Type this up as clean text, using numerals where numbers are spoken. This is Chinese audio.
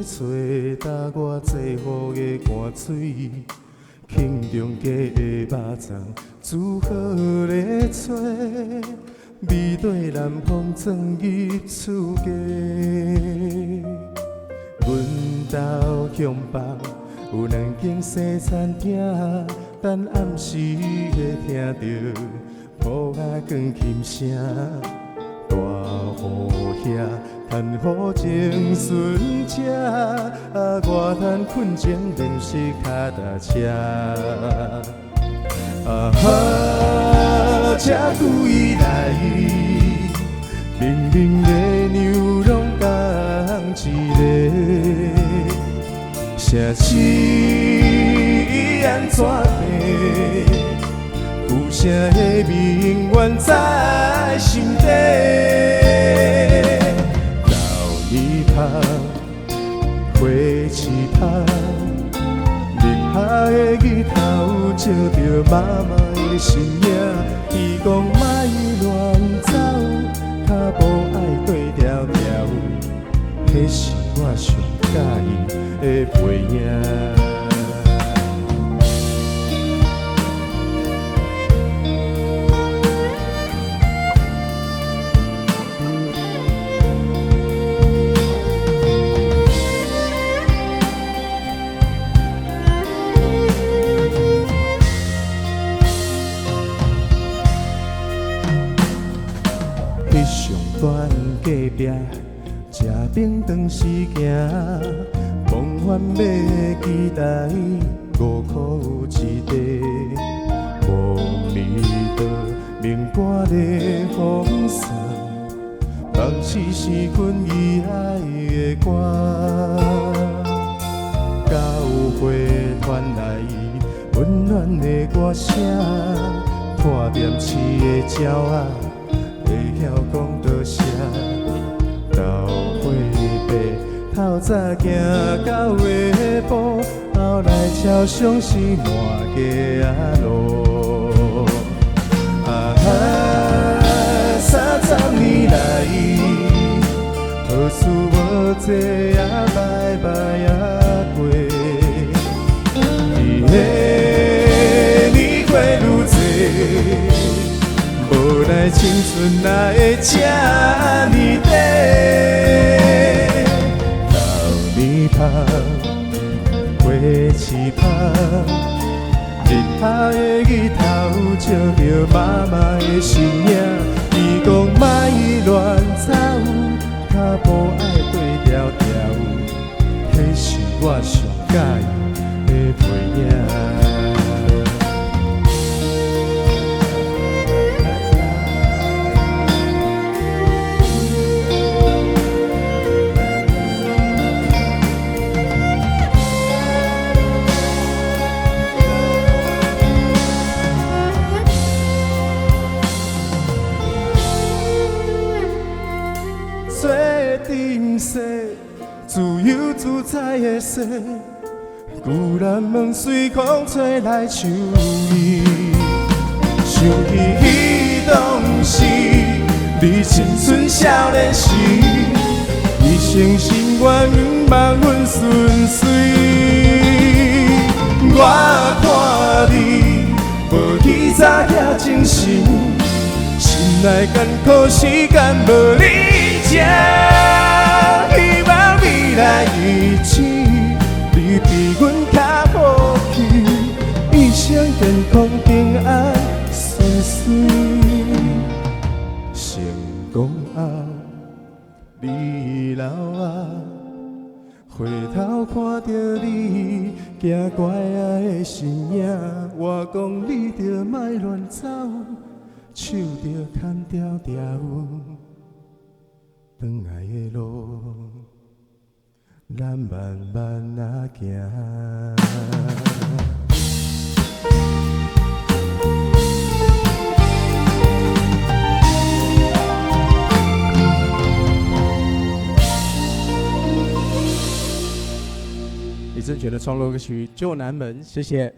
找搭我坐雨的汗水，庆中街的肉粽煮好咧吹，味对南风转入厝家。阮兜向北有2间西餐厅，等暗时会听到铺仔光琴声。大雨遐，趁雨情顺车，外滩困前练习脚踏车。这久以来，明明的娘拢同一个，城市伊安怎变？有啥的名怨在心底？老泥巴，花市香，日下的日头照着妈妈的身影。伊讲莫乱走，脚步爱对条条，迄是我上喜欢的背影。短隔壁，吃冰糖时行，梦幻要期待5块一袋，无味道明歌的风霜，梦痴是阮伊爱的歌，交会传来温暖的歌声，看店市的鸟仔。会晓讲多谢，豆花白，透早行到下晡，后来超商是满街仔路。30年来，好事无济也歹歹也过，伊的年过愈多。无奈青春哪会这呢短？老泥巴，花市香，日下的日头照着妈妈的身影。伊讲莫乱走，脚步爱对条条，迄是我上喜欢的背影。做阵势，自由自在的说，牛栏门随风吹来唱伊，想起迄当时，你青春少年时，一生心愿望阮顺遂。我看你无你早遐精神，心内艰苦时间无你。希望未来日子，你比阮较好去，一生健康平安顺遂。成功后，你老啊，回头看着你行乖仔的身影，我讲你着莫乱走，手着牵条条。转来的路，咱慢慢啊行。李正权的创作歌曲《旧南门》，谢谢。